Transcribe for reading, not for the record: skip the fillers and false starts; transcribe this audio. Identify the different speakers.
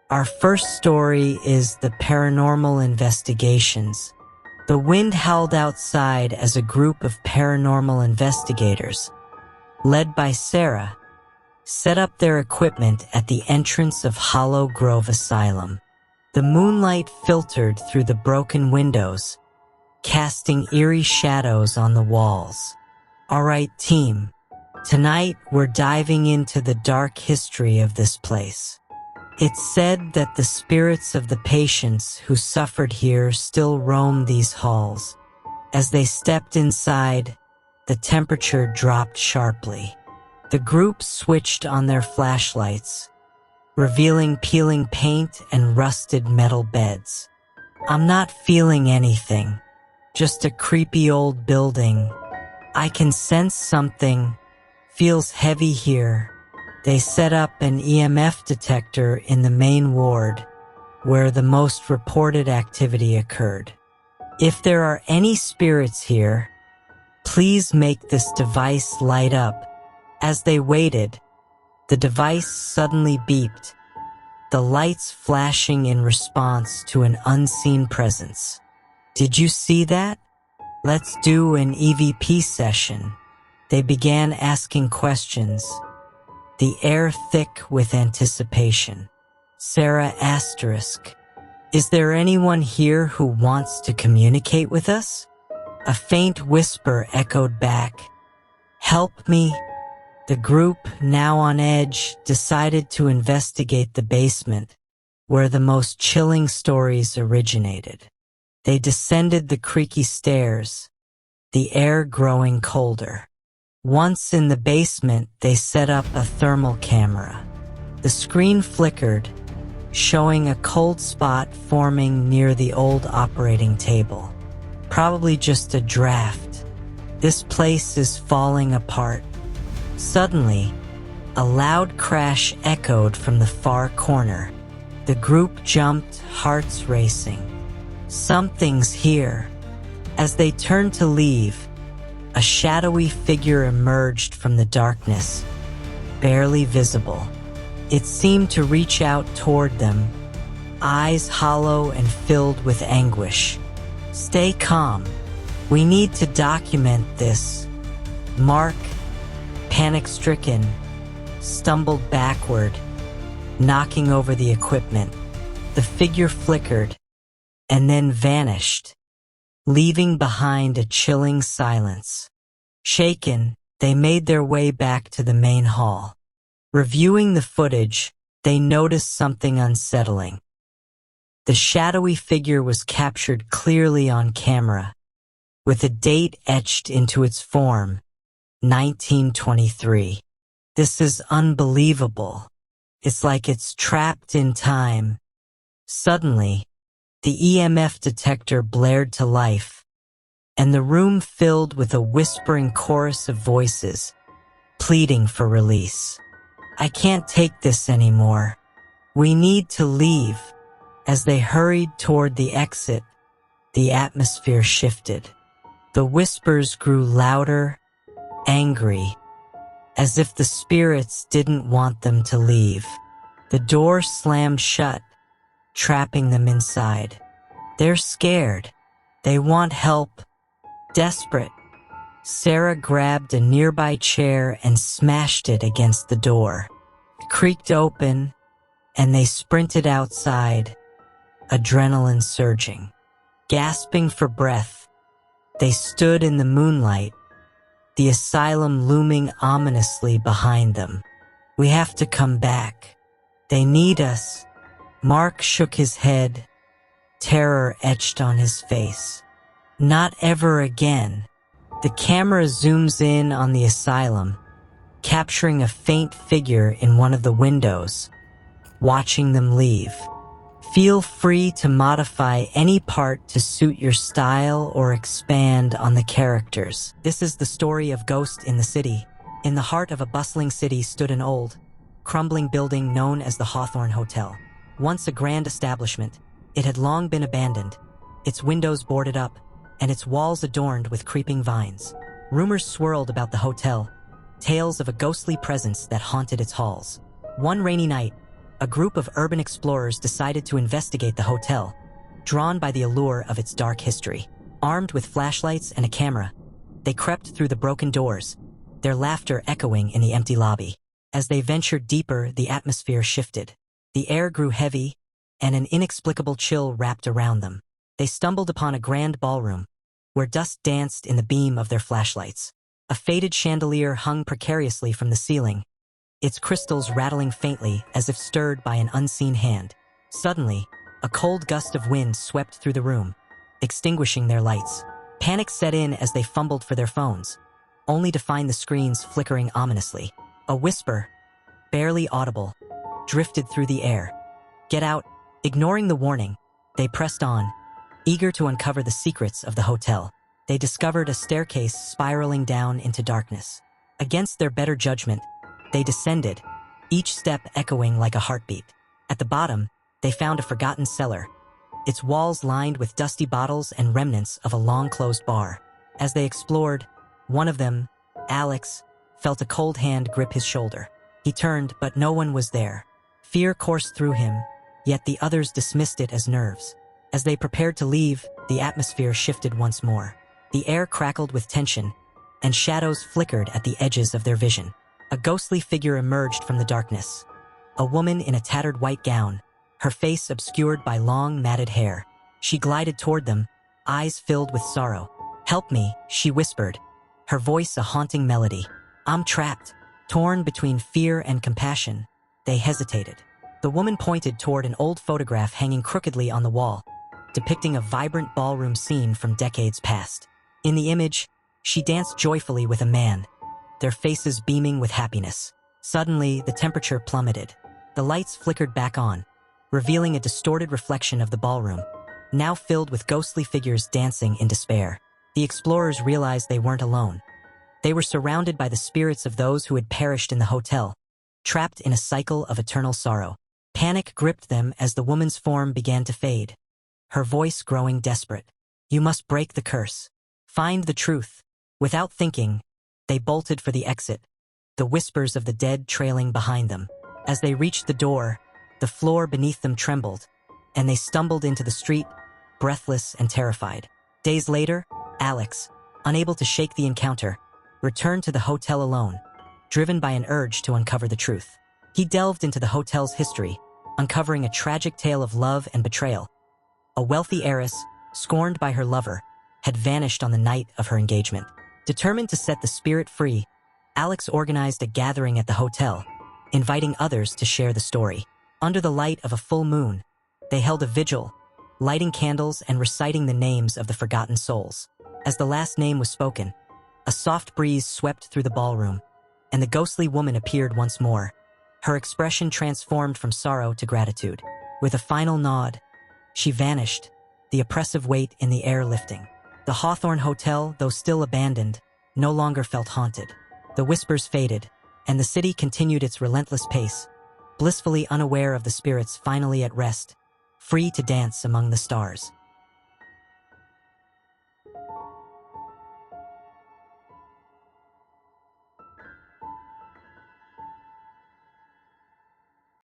Speaker 1: Our first story is the paranormal investigations. The wind howled outside as a group of paranormal investigators, led by Sarah, set up their equipment at the entrance of Hollow Grove Asylum. The moonlight filtered through the broken windows, casting eerie shadows on the walls. All right, team. Tonight, we're diving into the dark history of this place. It's said that the spirits of the patients who suffered here still roam these halls. As they stepped inside, the temperature dropped sharply. The group switched on their flashlights, revealing peeling paint and rusted metal beds. I'm not feeling anything, just a creepy old building. I can sense something. Feels heavy here. They set up an EMF detector in the main ward, where the most reported activity occurred. If there are any spirits here, please make this device light up. As they waited, the device suddenly beeped, the lights flashing in response to an unseen presence. Did you see that? Let's do an EVP session. They began asking questions, the air thick with anticipation. Sarah asterisk. Is there anyone here who wants to communicate with us? A faint whisper echoed back. Help me. The group, now on edge, decided to investigate the basement, where the most chilling stories originated. They descended the creaky stairs, the air growing colder. Once in the basement, they set up a thermal camera. The screen flickered, showing a cold spot forming near the old operating table. Probably just a draft. This place is falling apart. Suddenly, a loud crash echoed from the far corner. The group jumped, hearts racing. Something's here. As they turned to leave, a shadowy figure emerged from the darkness, barely visible. It seemed to reach out toward them, eyes hollow and filled with anguish. Stay calm. We need to document this. Mark, panic-stricken, stumbled backward, knocking over the equipment. The figure flickered and then vanished, leaving behind a chilling silence. Shaken, they made their way back to the main hall. Reviewing the footage, they noticed something unsettling. The shadowy figure was captured clearly on camera, with a date etched into its form, 1923. This is unbelievable. It's like it's trapped in time. Suddenly, the EMF detector blared to life, and the room filled with a whispering chorus of voices, pleading for release. I can't take this anymore. We need to leave. As they hurried toward the exit, the atmosphere shifted. The whispers grew louder, angry, as if the spirits didn't want them to leave. The door slammed shut, trapping them inside. They're scared. They want help. Desperate. Sarah grabbed a nearby chair and smashed it against the door. It creaked open, and they sprinted outside, adrenaline surging. Gasping for breath, they stood in the moonlight, the asylum looming ominously behind them. We have to come back. They need us. Mark shook his head, terror etched on his face. Not ever again. The camera zooms in on the asylum, capturing a faint figure in one of the windows, watching them leave. Feel free to modify any part to suit your style or expand on the characters. This is the story of Ghost in the City. In the heart of a bustling city stood an old, crumbling building known as the Hawthorne Hotel. Once a grand establishment, it had long been abandoned, its windows boarded up, and its walls adorned with creeping vines. Rumors swirled about the hotel, tales of a ghostly presence that haunted its halls. One rainy night, a group of urban explorers decided to investigate the hotel, drawn by the allure of its dark history. Armed with flashlights and a camera, they crept through the broken doors, their laughter echoing in the empty lobby. As they ventured deeper, the atmosphere shifted. The air grew heavy, and an inexplicable chill wrapped around them. They stumbled upon a grand ballroom, where dust danced in the beam of their flashlights. A faded chandelier hung precariously from the ceiling, its crystals rattling faintly as if stirred by an unseen hand. Suddenly, a cold gust of wind swept through the room, extinguishing their lights. Panic set in as they fumbled for their phones, only to find the screens flickering ominously. A whisper, barely audible, drifted through the air. "Get out!" Ignoring the warning, they pressed on, eager to uncover the secrets of the hotel. They discovered a staircase spiraling down into darkness. Against their better judgment, they descended, each step echoing like a heartbeat. At the bottom, they found a forgotten cellar, its walls lined with dusty bottles and remnants of a long-closed bar. As they explored, one of them, Alex, felt a cold hand grip his shoulder. He turned, but no one was there. Fear coursed through him, yet the others dismissed it as nerves. As they prepared to leave, the atmosphere shifted once more. The air crackled with tension, and shadows flickered at the edges of their vision. A ghostly figure emerged from the darkness. A woman in a tattered white gown, her face obscured by long, matted hair. She glided toward them, eyes filled with sorrow. "Help me," she whispered, her voice a haunting melody. "I'm trapped." Torn between fear and compassion, they hesitated. The woman pointed toward an old photograph hanging crookedly on the wall, depicting a vibrant ballroom scene from decades past. In the image, she danced joyfully with a man, their faces beaming with happiness. Suddenly, the temperature plummeted. The lights flickered back on, revealing a distorted reflection of the ballroom, now filled with ghostly figures dancing in despair. The explorers realized they weren't alone. They were surrounded by the spirits of those who had perished in the hotel, trapped in a cycle of eternal sorrow. Panic gripped them as the woman's form began to fade, her voice growing desperate. "You must break the curse. Find the truth." Without thinking, they bolted for the exit, the whispers of the dead trailing behind them. As they reached the door, the floor beneath them trembled, and they stumbled into the street, breathless and terrified. Days later, Alex, unable to shake the encounter, returned to the hotel alone, driven by an urge to uncover the truth. He delved into the hotel's history, uncovering a tragic tale of love and betrayal. A wealthy heiress, scorned by her lover, had vanished on the night of her engagement. Determined to set the spirit free, Alex organized a gathering at the hotel, inviting others to share the story. Under the light of a full moon, they held a vigil, lighting candles and reciting the names of the forgotten souls. As the last name was spoken, a soft breeze swept through the ballroom, and the ghostly woman appeared once more, her expression transformed from sorrow to gratitude. With a final nod, she vanished, the oppressive weight in the air lifting. The Hawthorne Hotel, though still abandoned, no longer felt haunted. The whispers faded, and the city continued its relentless pace, blissfully unaware of the spirits finally at rest, free to dance among the stars.